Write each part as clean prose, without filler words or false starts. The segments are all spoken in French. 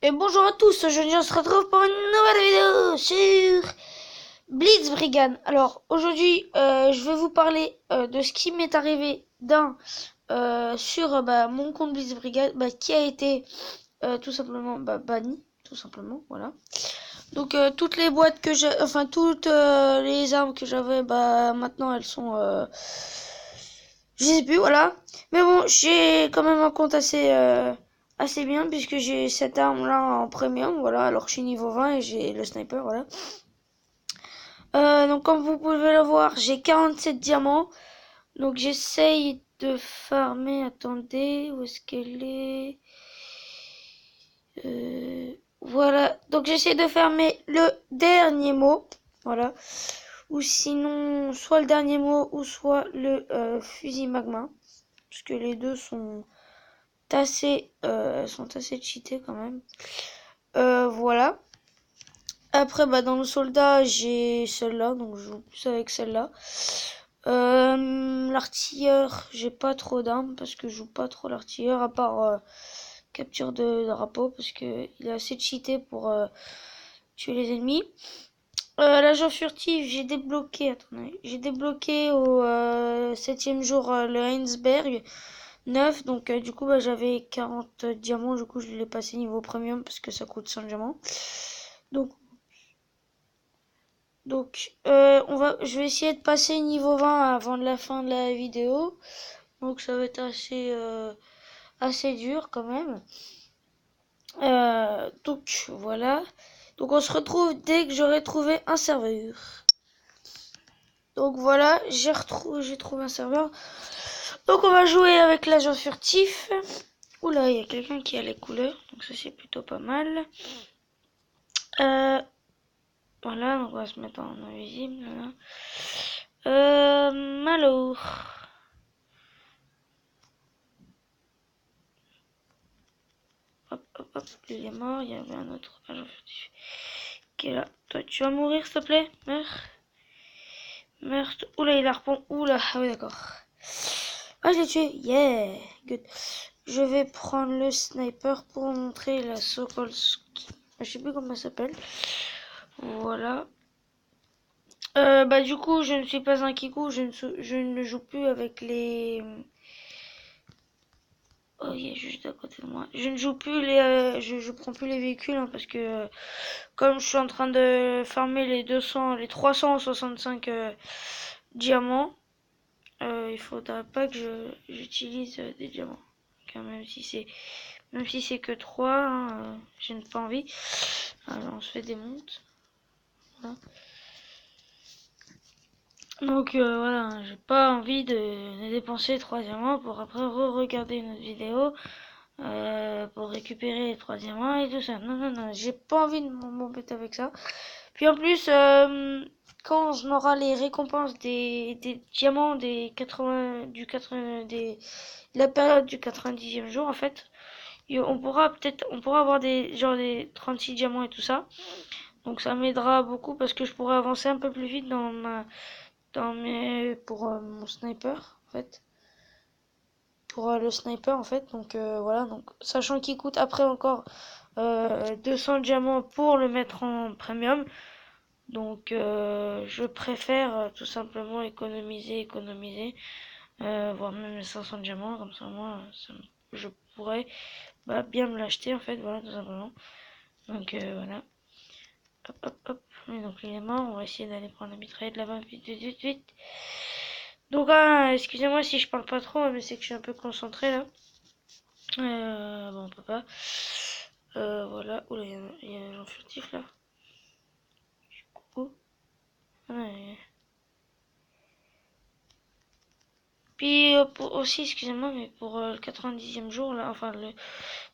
Et bonjour à tous, aujourd'hui on se retrouve pour une nouvelle vidéo sur Blitzbrigade. Alors aujourd'hui je vais vous parler de ce qui m'est arrivé sur mon compte Blitzbrigade qui a été tout simplement banni, tout simplement, voilà. Donc toutes les boîtes que j'ai, enfin toutes les armes que j'avais, maintenant elles sont, je sais plus, voilà. Mais bon, j'ai quand même un compte assez bien puisque j'ai cette arme là en premium, voilà, alors que je suis niveau 20 et j'ai le sniper, voilà. Donc comme vous pouvez le voir, j'ai 47 diamants. Donc j'essaye de farmer, attendez, où est-ce qu'elle est, voilà, donc j'essaie de farmer le dernier mot, voilà. Ou sinon, soit le dernier mot ou soit le fusil magma. Parce que les deux sont assez cheatés quand même. Voilà. Après, dans le soldat, j'ai celle-là, donc je joue plus avec celle-là. L'artilleur, j'ai pas trop d'armes parce que je joue pas trop l'artilleur, à part capture de drapeau, parce que il est assez cheaté pour tuer les ennemis. L'agent furtif, j'ai débloqué au 7e jour le Heinsberg 9, donc du coup j'avais 40 diamants, du coup je l'ai passé niveau premium parce que ça coûte 100 diamants. Donc, je vais essayer de passer niveau 20 avant la fin de la vidéo, donc ça va être assez dur quand même. Donc voilà, donc on se retrouve dès que j'aurai trouvé un serveur. Donc voilà, j'ai trouvé un serveur. Donc on va jouer avec l'agent furtif. Oula, il y a quelqu'un qui a les couleurs, donc ça c'est plutôt pas mal. Voilà, donc on va se mettre en invisible. Alors. Hop, hop, hop, il est mort, il y avait un autre agent furtif qui est là. Toi, tu vas mourir s'il te plaît? Meurs. Meurs. Oula, il a harpon. Oula, ah oui d'accord. Ah, je l'ai tué. Yeah, good. Je vais prendre le sniper pour montrer la Sokolski. Je sais plus comment ça s'appelle. Voilà. Du coup, je ne suis pas un kikou. Je ne joue plus avec les. Oh, il est juste à côté de moi. Je ne joue plus je prends plus les véhicules parce que comme je suis en train de farmer les 365 diamants, il faudra pas que j'utilise des diamants. Car même si c'est que 3, hein, je n'ai pas envie. Alors on se fait des montes. Voilà. Donc voilà, j'ai pas envie de dépenser 3 diamants pour après re-regarder une autre vidéo pour récupérer les 3 diamants et tout ça. Non, non, non, j'ai pas envie de m'embêter avec ça. Puis en plus, quand on aura les récompenses des diamants des 80, du 80, la période du 90e jour en fait, on pourra avoir des 36 diamants et tout ça. Donc ça m'aidera beaucoup parce que je pourrai avancer un peu plus vite pour mon sniper en fait. Pour le sniper en fait, donc voilà, donc sachant qu'il coûte après encore 200 diamants pour le mettre en premium, donc je préfère tout simplement économiser, voire même 500 diamants, comme ça moi je pourrais bien me l'acheter en fait, voilà tout simplement. Donc voilà, hop hop hop, et donc il est mort, on va essayer d'aller prendre la mitraillette là-bas, vite vite vite vite. Donc excusez-moi si je parle pas trop, mais c'est que je suis un peu concentré là. Bon, on peut pas. Voilà. Oula, il y a un agent furtif là. Coucou. Ouais. Puis aussi, excusez-moi, mais pour le 90e jour, là, enfin le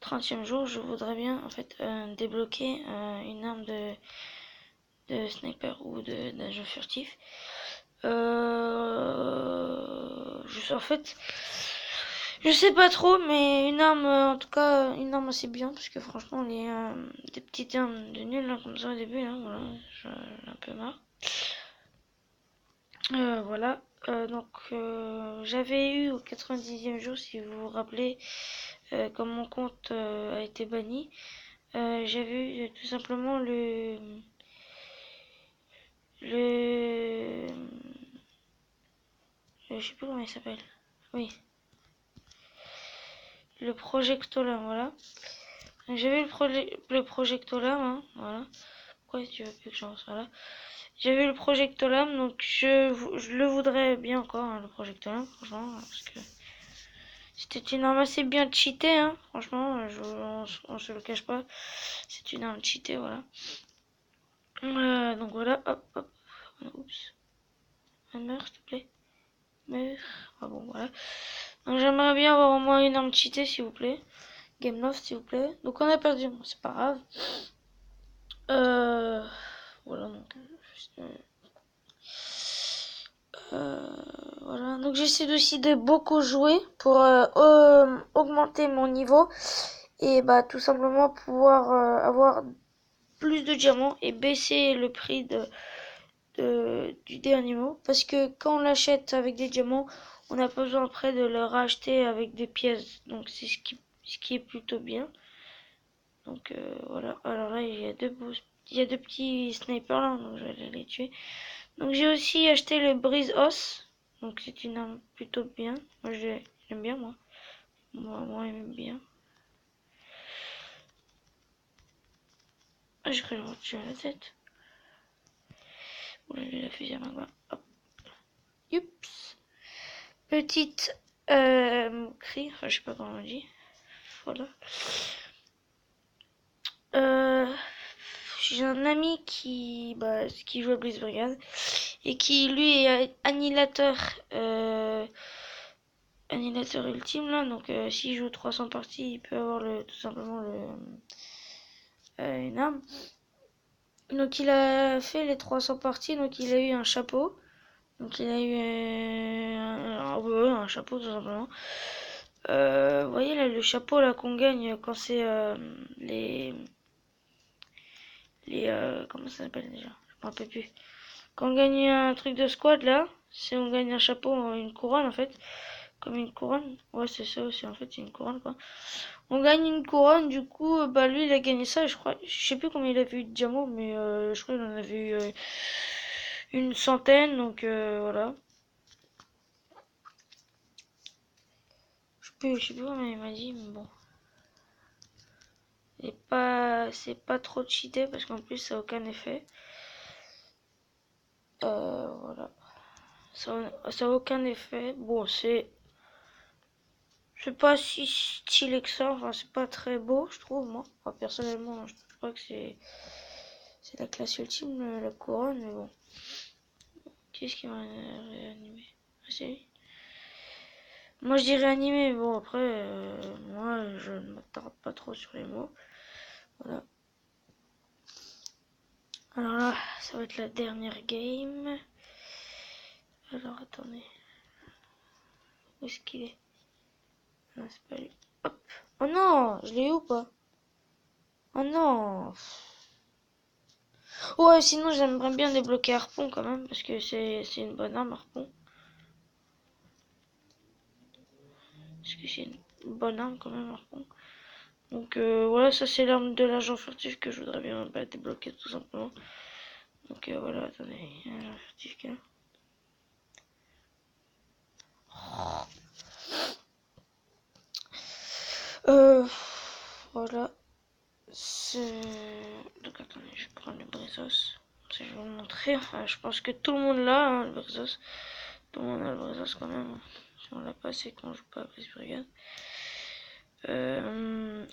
30e jour, je voudrais bien en fait débloquer une arme de sniper ou d'agent furtif. En fait, je sais pas trop, mais une arme, en tout cas, une arme assez bien, parce que franchement, des petites armes de nul, là, comme ça au début, là, voilà, j'en ai un peu marre. Voilà. Donc, j'avais eu au 90e jour, si vous vous rappelez, comme mon compte a été banni, j'ai vu tout simplement le, je sais plus comment il s'appelle. Oui, le projectolame, voilà. J'ai vu le projectolame, hein, voilà. Pourquoi tu veux plus que j'en voilà. J'ai vu le projectolame, donc je le voudrais bien encore, hein, le projectolame, franchement, parce que c'était une arme assez bien cheatée, hein, franchement, on se le cache pas. C'est une arme cheatée, voilà. Donc voilà, hop, hop. Oups. Meurs, s'il te plaît. Meurs. Ah bon, voilà. Donc j'aimerais bien avoir au moins une arme cheatée, s'il vous plaît. Game Loft, s'il vous plaît. Donc on a perdu, bon, c'est pas grave. Voilà, donc. Voilà, donc j'essaie aussi de beaucoup jouer pour augmenter mon niveau et bah tout simplement pouvoir avoir plus de diamants et baisser le prix du dernier mot parce que quand on l'achète avec des diamants, on n'a pas besoin après de le racheter avec des pièces, donc c'est ce qui est plutôt bien. Donc voilà, alors là il y a deux petits snipers là, donc je vais aller les tuer. Donc j'ai aussi acheté le brise-os. Donc c'est une arme plutôt bien. Moi j'aime bien moi. Moi j'aime bien. Ah, je crois que je vais tuer à la tête. Oula, j'ai la fusée à magma. Hop. Youps. Petite moquerie. Enfin je sais pas comment on dit. Voilà. J'ai un ami qui joue à Blaze Brigade et qui lui est annihilateur ultime là, donc s'il joue 300 parties, il peut avoir tout simplement une arme. Donc il a fait les 300 parties, donc il a eu un chapeau. Donc il a eu un chapeau tout simplement. Vous voyez là le chapeau là qu'on gagne quand c'est comment ça s'appelle déjà? Je me rappelle plus. Quand on gagne un truc de squad là, c'est on gagne un chapeau, une couronne en fait. Comme une couronne. Ouais c'est ça aussi en fait, c'est une couronne quoi. On gagne une couronne, du coup, bah lui il a gagné ça, je crois. Je sais plus combien il a eu de diamants, mais je crois qu'il en avait eu une centaine, donc voilà. Je sais plus combien il m'a dit, mais bon. C'est pas trop cheaté parce qu'en plus ça a aucun effet. Voilà. Ça a aucun effet. Bon, c'est pas si stylé que ça, enfin c'est pas très beau, je trouve, moi. Enfin, personnellement, je crois que c'est la classe ultime, la couronne, mais bon. Qu'est-ce qui m'a réanimé? Ah, c'est lui. Moi je dirais animé, mais bon après, moi je ne m'attarde pas trop sur les mots. Voilà. Alors là, ça va être la dernière game. Alors attendez. Où est-ce qu'il est? Non, c'est pas lui. Hop. Oh non, je l'ai eu ou pas? Oh non. Ouais, sinon j'aimerais bien débloquer Harpon quand même, parce que c'est une bonne arme Harpon. Parce que c'est une bonne arme quand même Harpon. Donc voilà, ça c'est l'arme de l'agent furtif que je voudrais bien débloquer tout simplement. Donc voilà, attendez, l'agent furtif là. Voilà. Donc attendez, je vais prendre le Brizos. Je vais vous le montrer. Enfin, je pense que tout le monde l'a, hein, le Brizos. Tout le monde a le Brizos quand même. Si on l'a pas, c'est qu'on joue pas à Blaze Brigade.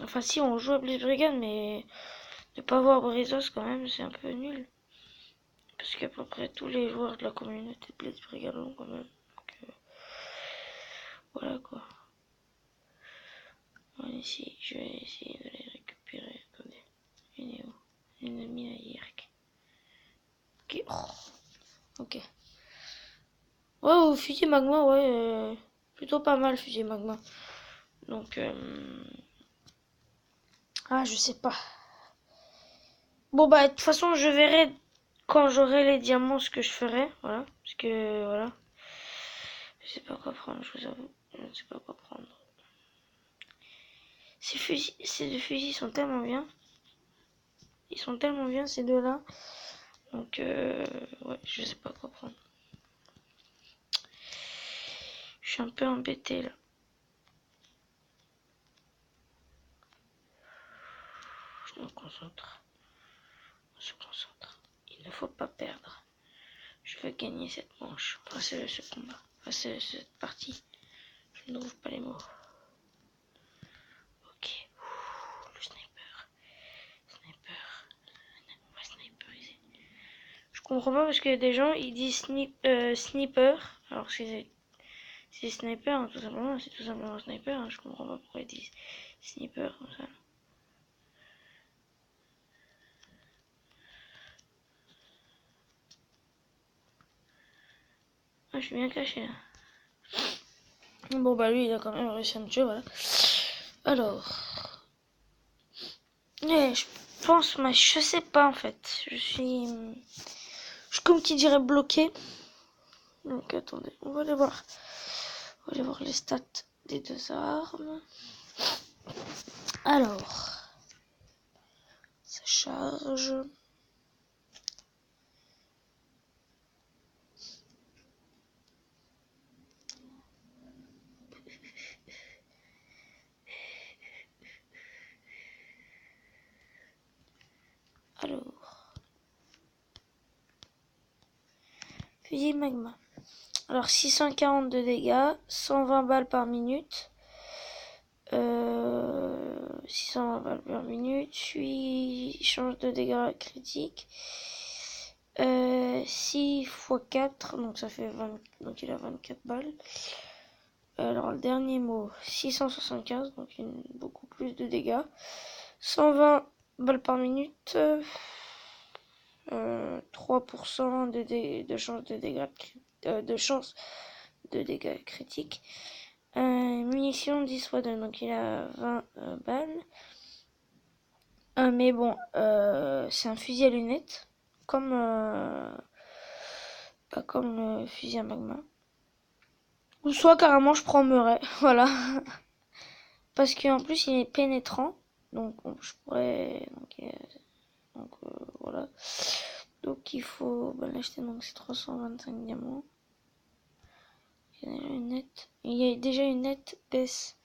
Enfin, si on joue à Blaze Brigade, mais ne pas avoir Brizos quand même, c'est un peu nul. Parce qu'à peu près tous les joueurs de la communauté de Blaze Brigade l'ont quand même. Donc, voilà quoi. Bon, ici, je vais essayer de les récupérer. Attendez. Une est où? Une mine à Yerk. Ok. Ok. Ouais, au fusil magma, ouais. Plutôt pas mal, fusil magma. Donc, ah, je sais pas. Bon, bah, de toute façon, je verrai quand j'aurai les diamants ce que je ferai. Voilà. Parce que, voilà. Je sais pas quoi prendre, je vous avoue. Je ne sais pas quoi prendre. Ces deux fusils sont tellement bien. Ils sont tellement bien ces deux-là. Donc, ouais, je sais pas quoi prendre. Je suis un peu embêté là. Je me concentre. On se concentre. Il ne faut pas perdre. Je veux gagner cette manche. Enfin, ce combat. Enfin, cette partie. Je ne trouve pas les mots. Ok. Ouh, le sniper. Sniper. On va sniperiser. Je comprends pas parce qu'il y a des gens, ils disent sniper. Alors que c'est sniper, hein, tout simplement. C'est tout simplement sniper. Hein. Je comprends pas pourquoi ils disent sniper comme ça. Ah, je suis bien caché là. Bon bah lui il a quand même réussi à me tuer, voilà. Alors. Je pense, mais je sais pas en fait. Je suis comme qui dirait bloqué. Donc attendez, on va aller voir. On va aller voir les stats des deux armes. Alors. Ça charge. Alors. Fusil magma. Alors 640 de dégâts, 120 balles par minute. 620 balles par minute, puis change de dégâts critiques. 6 x 4, donc ça fait 20, donc il a 24 balles. Alors le dernier mot, 675, donc beaucoup plus de dégâts. 120 balles par minute. 3% de chance de dégâts de dégâts critiques. Munitions 10 x 2, donc il a 20 balles. Mais bon, c'est un fusil à lunettes, comme pas comme le fusil à magma. Ou soit carrément je prends Meuret, voilà. Parce qu'en plus il est pénétrant, donc je pourrais, donc voilà. Donc il faut l'acheter, donc c'est 325 diamants. Il y a déjà une nette baisse.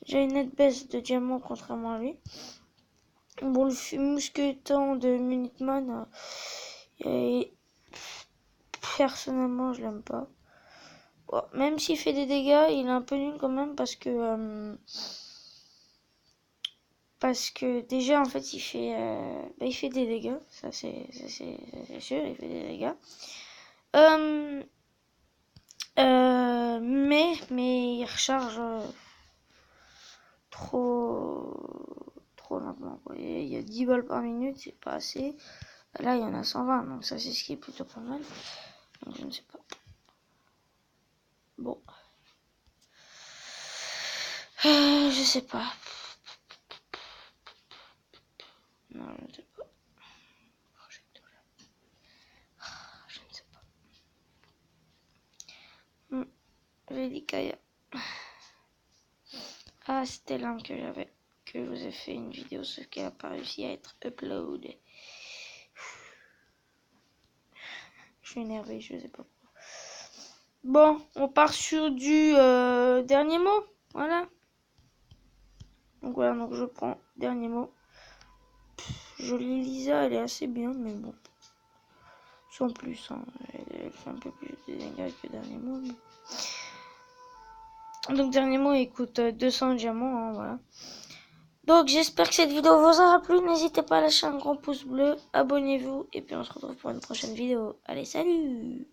J'ai une nette baisse de diamants contrairement à lui. Bon, le mousqueton de Minuteman, personnellement, je l'aime pas. Bon, même s'il fait des dégâts, il est un peu nul quand même parce que déjà en fait il fait des dégâts, ça c'est sûr, il fait des dégâts. Mais il recharge trop lentement. Il y a 10 balles par minute, c'est pas assez. Là il y en a 120, donc ça c'est ce qui est plutôt pas mal. Donc je ne sais pas. Bon. Je sais pas. Non, je ne sais pas. Je ne sais pas. J'ai dit Kaya. Ah, c'était l'un que j'avais. Que je vous ai fait une vidéo, sauf qu'elle n'a pas réussi à être upload. Je suis énervée, je sais pas pourquoi. Bon, on part sur du dernier mot. Voilà. Donc voilà, donc je prends dernier mot. Jolie Lisa, elle est assez bien, mais bon. Sans plus, hein. Elle fait un peu plus de dégâts que dernier mot. Mais... Donc dernier mot, il coûte 200 diamants, hein, voilà. Donc j'espère que cette vidéo vous aura plu. N'hésitez pas à lâcher un grand pouce bleu, abonnez-vous, et puis on se retrouve pour une prochaine vidéo. Allez, salut!